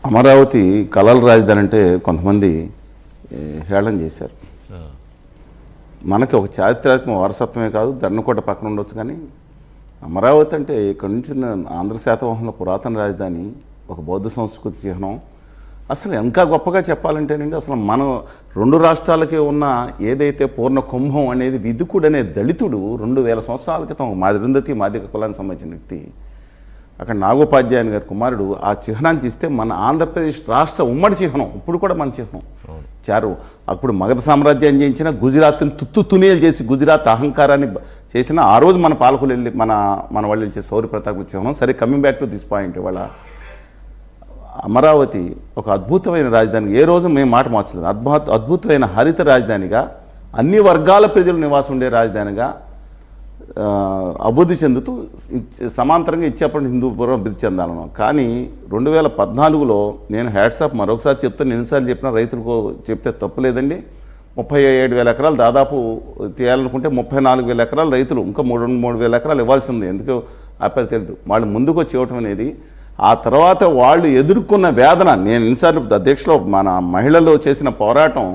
అమరావతి కలల రాజధాని అంటే కొంతమంది హేళన చేశారు. మనకి ఒక చారిత్రాత్మక వారసత్వమే కాదు, దండకోట పక్కన ఉండొచ్చు, కానీ అమరావతి అంటే ఇక్కడ నుంచి ఆంధ్ర శాతవాహనంలో పురాతన రాజధాని, ఒక బౌద్ధ సంస్కృతి చిహ్నం. అసలు ఇంకా గొప్పగా చెప్పాలంటేనండి, అసలు మనం రెండు రాష్ట్రాలకి ఉన్న ఏదైతే పూర్ణ కుంభం అనేది విదుకుడు అనే దళితుడు 2000 సంవత్సరాల క్రితం అరుంధతి మాదిక కులానికి సంబంధించిన వ్యక్తి, అక్కడ నాగోపాధ్యాయుని గారి కుమారుడు ఆ చిహ్నాన్ని చేస్తే మన ఆంధ్రప్రదేశ్ రాష్ట్ర ఉమ్మడి చిహ్నం ఇప్పుడు కూడా మన చిహ్నం చారు. అప్పుడు మగధ సామ్రాజ్యాన్ని చేయించిన గుజరాత్ని తునేలు చేసి గుజరాత్ అహంకారాన్ని చేసిన ఆ రోజు మన పాలకులు వెళ్ళి మన వాళ్ళు వెళ్ళి శౌర్య ప్రతాప్ చిహ్నం. సరే, coming back to this point, ఇవాళ అమరావతి ఒక అద్భుతమైన రాజధాని, ఏ రోజు మేము మాట మార్చలేదు, అద్భుతమైన హరిత రాజధానిగా, అన్ని వర్గాల ప్రజలు నివాసం ఉండే రాజధానిగా అభివృద్ధి చెందుతూ సమాంతరంగా ఇచ్చేప్పటి హిందూపురం అభివృద్ధి చెందాలను. కానీ 2014లో నేను హ్యాట్సాప్ మరొకసారి చెప్తాను, ఎన్నిసార్లు చెప్పినా రైతులకు చెప్తే తప్పులేదండి. 37,000 ఎకరాలు దాదాపు చేయాలనుకుంటే 34,000 ఎకరాలు రైతులు ఇంకా 3,000 ఎకరాలు ఇవ్వాల్సి ఉంది. ఎందుకు అప్పటి తెలియదు, వాళ్ళు ముందుకు వచ్చి ఇవ్వటం అనేది. ఆ తర్వాత వాళ్ళు ఎదుర్కొన్న వేదన, నేను ఎన్నిసార్లు అధ్యక్షులో మన మహిళలు చేసిన పోరాటం,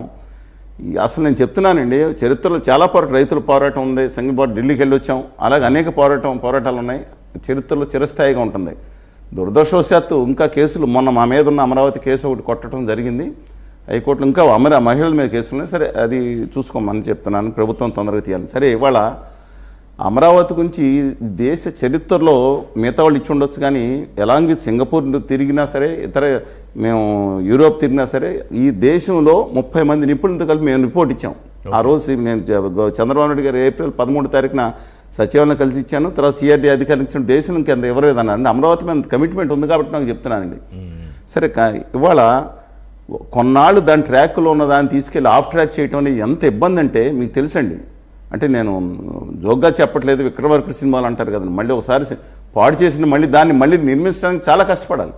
అసలు నేను చెప్తున్నానండి, చరిత్రలో చాలా రైతుల పోరాటం ఉంది. సంఘీబాటు ఢిల్లీకి వెళ్ళి వచ్చాం, అలాగే అనేక పోరాటాలు ఉన్నాయి, చరిత్రలో చిరస్థాయిగా ఉంటుంది. దురదృష్టవశాత్తు ఇంకా కేసులు, మొన్న మా మీద ఉన్న అమరావతి కేసు ఒకటి కొట్టడం జరిగింది హైకోర్టులో, ఇంకా మహిళల మీద కేసులు ఉన్నాయి. సరే, అది చూసుకోమని చెప్తున్నాను, ప్రభుత్వం తొందరగా తీయాలి. సరే, ఇవాళ అమరావతి గురించి దేశ చరిత్రలో మిగతా వాళ్ళు ఇచ్చి ఉండొచ్చు, కానీ ఎలాంగ్ విత్ సింగపూర్ తిరిగినా సరే, ఇతర మేము యూరోప్ తిరిగినా సరే, ఈ దేశంలో 30 మంది నిపుణులతో కలిపి మేము రిపోర్ట్ ఇచ్చాం. ఆ రోజు మేము చంద్రబాబు నాయుడు గారు ఏప్రిల్ 13 తారీఖున సచివాలయం కలిసి ఇచ్చాను, తర్వాత సిఆర్డీ అధికారులు ఇచ్చాను. దేశం ఇంకెంత ఎవరేదన్నా అమరావతి మీద కమిట్మెంట్ ఉంది కాబట్టి నాకు చెప్తున్నానండి. సరే, ఇవాళ కొన్నాళ్ళు దాని ట్రాక్లో ఉన్న దాన్ని తీసుకెళ్ళి ఆఫ్ ట్రాక్ చేయటం అనేది ఎంత ఇబ్బంది అంటే మీకు తెలుసండి. అంటే నేను జోగ్గా చెప్పట్లేదు, విక్రమార్కుడు సినిమాలు అంటారు కదండి, మళ్ళీ ఒకసారి పాడు చేసిన దాన్ని మళ్ళీ నిర్మించడానికి చాలా కష్టపడాలి.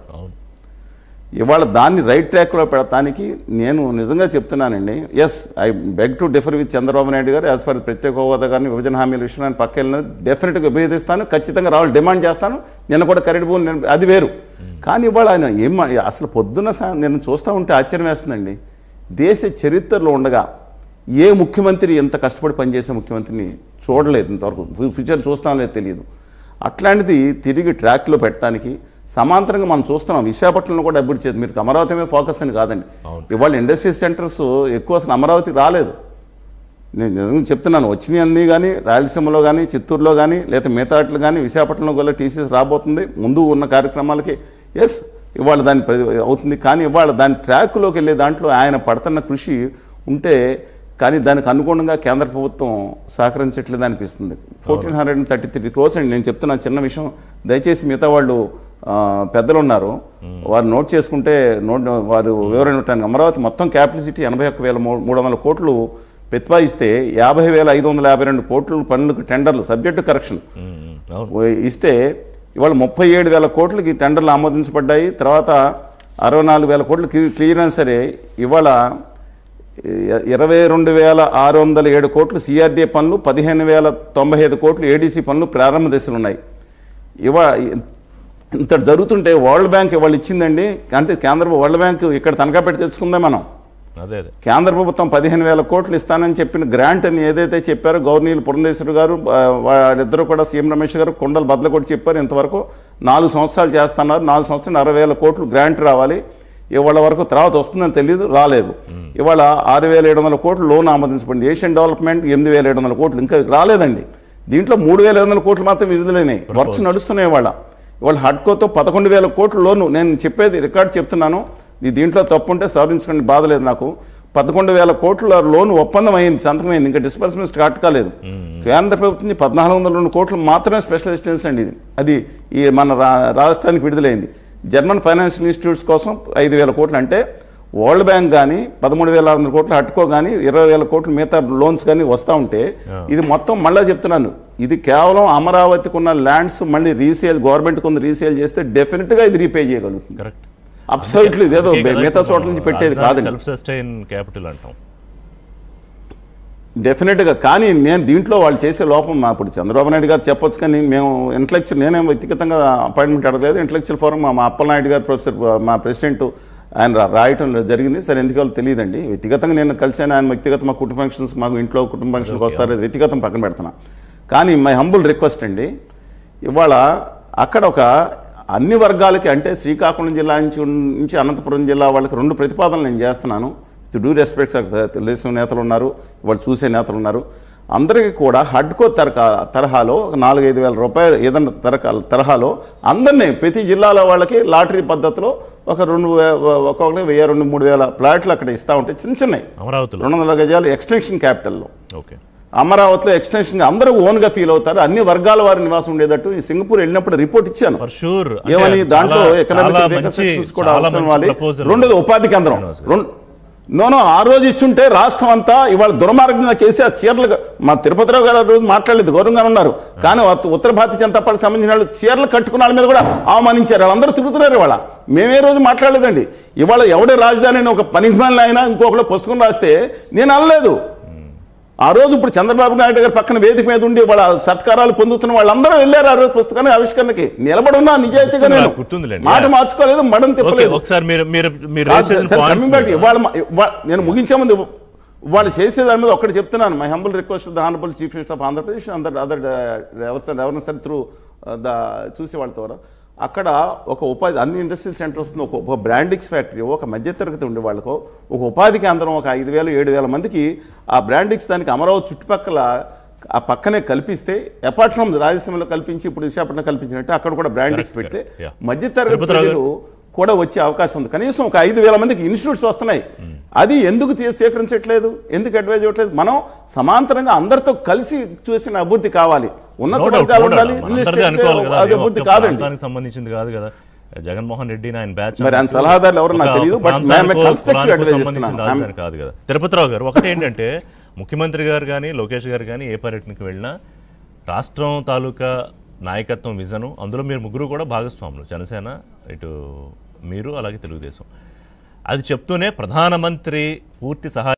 ఇవాళ దాన్ని రైట్ ట్రాక్లో పెడతానికి నేను నిజంగా చెప్తున్నానండి. Yes, I beg to differ with Chandrababu Naidu garu as for ప్రత్యేక హోదా కానీ విభజన హామీల విషయాన్ని పక్క వెళ్ళిన డెఫినెట్గా విభేదిస్తాను, ఖచ్చితంగా రావాలి, డిమాండ్ చేస్తాను. నేను కూడా కరెక్ట్ భూమి, అది వేరు. కానీ ఇవాళ ఆయన అసలు పొద్దున్న నేను చూస్తూ ఉంటే ఆశ్చర్యం వేస్తుందండి. దేశ చరిత్రలో ఉండగా ఏ ముఖ్యమంత్రి ఎంత కష్టపడి పనిచేసే ముఖ్యమంత్రిని చూడలేదు ఇంతవరకు, ఫ్యూచర్ చూస్తాం లేదు తెలియదు. అట్లాంటిది తిరిగి ట్రాక్లో పెట్టడానికి సమాంతరంగా మనం చూస్తున్నాం. విశాఖపట్నంలో కూడా అభివృద్ధి చేసి, మీరు అమరావతి మీద ఫోకస్ అని కాదండి, ఇవాళ ఇండస్ట్రీ సెంటర్స్ ఎక్కువ అసలు అమరావతికి రాలేదు. నేను నిజంగా చెప్తున్నాను, వచ్చినాయి అన్నీ కానీ రాయలసీమలో కానీ చిత్తూరులో కానీ లేదా మిగతాట్లు కానీ విశాఖపట్నంలో కూడా టీసీఎస్ రాబోతుంది ముందు ఉన్న కార్యక్రమాలకి. ఎస్, ఇవాళ దాని అవుతుంది, కానీ ఇవాళ దాని ట్రాక్లోకి వెళ్ళే దాంట్లో ఆయన పడుతున్న కృషి ఉంటే, కానీ దానికి అనుగుణంగా కేంద్ర ప్రభుత్వం సహకరించట్లేదు అనిపిస్తుంది. 1,433 crores అండి. నేను చెప్తున్నా చిన్న విషయం, దయచేసి మిగతా వాళ్ళు పెద్దలు ఉన్నారు, వారు నోట్ చేసుకుంటే వారు వివరణ ఇవ్వటానికి. అమరావతి మొత్తం క్యాపిటల్ సిటీ 81,300 కోట్లు ప్రతిపాదిస్తే 50,552 కోట్లు పనులకు టెండర్లు సబ్జెక్టు కరెక్షన్ ఇస్తే ఇవాళ 37,000 కోట్లకి టెండర్లు ఆమోదించబడ్డాయి. తర్వాత 64,000 కోట్లు క్లియరెన్స్. సరే, ఇవాళ 22,607 కోట్లు సిఆర్డీఏ పనులు, 15,095 కోట్లు ఏడీసీ పనులు ప్రారంభ దశలు ఉన్నాయి. ఇంత జరుగుతుంటే వరల్డ్ బ్యాంక్ ఇవాళ ఇచ్చిందండి, అంటే వరల్డ్ బ్యాంక్ ఇక్కడ తనఖా పెట్టి తెచ్చుకుందే మనం. కేంద్ర ప్రభుత్వం 15,000 కోట్లు ఇస్తానని చెప్పిన గ్రాంట్ అని ఏదైతే చెప్పారో గవర్నీలు పురంధేశ్వరి గారు, వాళ్ళిద్దరూ కూడా సీఎం రమేష్ గారు కొండలు బద్దలు కొట్టి చెప్పారు. ఇంతవరకు 4 సంవత్సరాలు చేస్తున్నారు, 4 సంవత్సరాలు 60,000 కోట్లు గ్రాంట్ రావాలి. ఇవాళ వరకు తర్వాత వస్తుందని తెలియదు, రాలేదు. ఇవాళ 6,700 కోట్లు లోన్ ఆమోదించబడింది. ఏషియన్ డెవలప్మెంట్ 8,700 కోట్లు ఇంకా రాలేదండి. దీంట్లో 3,500 కోట్లు మాత్రం విడుదలైనాయి, వర్క్స్ నడుస్తున్నాయి. ఇవాళ హడ్కోతో 11,000 కోట్లు లోను. నేను చెప్పేది రికార్డ్ చెప్తున్నాను, దీంట్లో తప్పు ఉంటే సవరించుకోండి, బాధ లేదు నాకు. 11,000 కోట్ల లోను ఒప్పందం అయింది, సంతకమైంది, ఇంకా డిస్బర్స్మెంట్ స్టార్ట్ కాలేదు. కేంద్ర ప్రభుత్వం 1,402 కోట్లు మాత్రమే స్పెషల్ అసిస్టెన్స్ అండి ఇది. అది మన రాష్ట్రానికి విడుదలైంది. జర్మన్ ఫైనాన్షియల్ ఇన్స్టిట్యూట్స్ కోసం 5,000 కోట్లు, అంటే వరల్డ్ బ్యాంక్ కానీ 13,600 కోట్లు, హట్కో కానీ 20,000 కోట్లు మిగతా లోన్స్ కానీ వస్తూ ఉంటే, ఇది మొత్తం మళ్ళీ చెప్తున్నాను, ఇది కేవలం అమరావతికి ఉన్న ల్యాండ్స్ మళ్ళీ రీసేల్, గవర్నమెంట్కి ఉంది రీసేల్ చేస్తే డెఫినెట్గా ఇది రీపే చేయగలుగుతుంది. Correct, absolutely. ఇదేదో మిగతా చోట్ల నుంచి పెట్టేది కాదు, సెల్ఫ్ సస్టైన్ క్యాపిటల్ అంటాం. డెఫినెట్గా. కానీ నేను దీంట్లో వాళ్ళు చేసే లోపం ఇప్పుడు చంద్రబాబు నాయుడు గారు చెప్పొచ్చు, కానీ మేము ఇంటలెక్చువల్, నేనేం వ్యక్తిగతంగా అపాయింట్మెంట్ అడగలేదు. ఇంటలెక్చువల్ ఫోరం మా అప్పలనాయుడు గారు ప్రొఫెసర్, మా ప్రెసిడెంట్, ఆయన రాయటం జరిగింది. సరే ఎందుకు వాళ్ళు తెలియదండి. వ్యక్తిగతంగా నేను కలిసాను ఆయన. వ్యక్తిగత మా కుటుంబ ఫంక్షన్స్, మాకు ఇంట్లో కుటుంబ ఫంక్షన్కి వస్తారు, వ్యక్తిగతం పక్కన పెడుతున్నా. కానీ మై హంబుల్ రిక్వెస్ట్ అండి, ఇవాళ అక్కడ ఒక అన్ని వర్గాలకి, అంటే శ్రీకాకుళం జిల్లా నుంచి అనంతపురం జిల్లా వాళ్ళకి 2 ప్రతిపాదనలు నేను చేస్తున్నాను. డ్యూ రెస్పెక్ట్స్, తెలుగుదేశం నేతలు ఉన్నారు, వాళ్ళు చూసే నేతలు ఉన్నారు. అందరికీ కూడా హడ్కో తరహాలో 4-5 వేల రూపాయలు ఏదన్నా తరహాలో అందరినీ, ప్రతి జిల్లాలో వాళ్ళకి లాటరీ పద్ధతిలో ఒక 1,000, 2,000-3,000 ప్లాట్లు అక్కడ ఇస్తూ ఉంటే చిన్న చిన్నవి, అమరావతిలో 200 గజాలు ఎక్స్టెన్షన్ క్యాపిటల్లో. ఓకే, అమరావతిలో ఎక్స్టెన్షన్ అందరూ ఓన్గా ఫీల్ అవుతారు, అన్ని వర్గాల వారి నివాసం ఉండేటట్టు. ఈ సింగపూర్ వెళ్ళినప్పుడు రిపోర్ట్ ఇచ్చాను ఏమని, దాంట్లో ఎకనామిక్ కూడా అవసరం వాలి. రెండోది ఉపాధి కేంద్రం. ఆ రోజు ఇచ్చుంటే రాష్ట్రం అంతా ఇవాళ దుర్మార్గంగా చేసి ఆ చీరలు, మా తిరుపతిరావు గారు ఆ రోజు మాట్లాడలేదు, గౌరవంగా ఉన్నారు. కానీ ఉత్తర భారతీయ జనతా పార్టీ సంబంధించిన వాళ్ళు చీరలు కట్టుకున్న వాళ్ళ మీద కూడా అవమానించారు. వాళ్ళందరూ తిరుగుతున్నారు ఇవాళ. మేమే రోజు మాట్లాడలేదండి. ఇవాళ ఎవడే రాజధాని ఒక పనికిమాలిన అయినా ఇంకొకటి పుస్తకం రాస్తే నేను అనలేదు ఆ రోజు. ఇప్పుడు చంద్రబాబు నాయుడు గారి పక్కన వేదిక మీద ఉండి వాళ్ళ సత్కారాలు పొందుతున్న వాళ్ళందరూ వెళ్ళారు ఆ రోజు పుస్తకాన్ని ఆవిష్కరణకి. నిలబడున్నా నిజాయితీగా, నేను మాట మార్చుకోలేదు, మడం తిప్పలేదు. నేను ముగించే ముందు వాళ్ళు చేసే దాని మీద ఒకటి చెప్తున్నాను. My humble request the honourable chief minister of Andhra Pradesh, ఎవరైనా సరే త్రూ చూసే వాళ్ళ ద్వారా అక్కడ ఒక ఉపాధి, అన్ని ఇండస్ట్రియల్ సెంటర్స్, ఒక బ్రాండిక్స్ ఫ్యాక్టరీ, ఒక మధ్యతరగతి ఉండే వాళ్ళకు ఒక ఉపాధి కేంద్రం, ఒక 5,000-7,000 మందికి ఆ బ్రాండిక్స్ దానికి అమరావతి చుట్టుపక్కల ఆ పక్కనే కల్పిస్తే, అపార్ట్ ఫ్రమ్ రాయలసీమలో కల్పించి ఇప్పుడు విశాఖపట్నం కల్పించినట్టు అక్కడ కూడా బ్రాండిక్స్ పెడితే మధ్యతరగతి ప్రజలు కూడా వచ్చే అవకాశం ఉంది. కనీసం ఒక 5,000 మందికి ఇన్స్టిట్యూట్స్ వస్తున్నాయి. అది ఎందుకు స్వీకరించట్లేదు, ఎందుకు అడ్వైజ్ ఇవ్వట్లేదు? మనం సమాంతరంగా అందరితో కలిసి చూసిన అభివృద్ధి కావాలి, ఉన్నత వర్గాలు ఉండాలి, అభివృద్ధి కాదండి, సంబంధించింది కాదు కదా. జగన్మోహన్ రెడ్డి ఆయన బ్యాచ్, మరి ఆయన సలహాదారులు ఎవరు నాకు తెలియదు, బట్ కన్స్ట్రక్టివ్ అడ్వైజ్ ఇస్తున్నాను. కాదు కదా. తిరుపతిరావు గారు, ఒకటి ఏంటంటే ముఖ్యమంత్రి గారు కానీ లోకేష్ గారు కానీ ఏ పర్యటనకి వెళ్ళినా రాష్ట్రం తాలూకా నాయకత్వం, విజను, అందులో మీరు ముగ్గురు కూడా భాగస్వాములు, జనసేన, ఇటు మీరు, అలాగే తెలుగుదేశం. అది చెప్తూనే ప్రధానమంత్రి పూర్తి సహాయం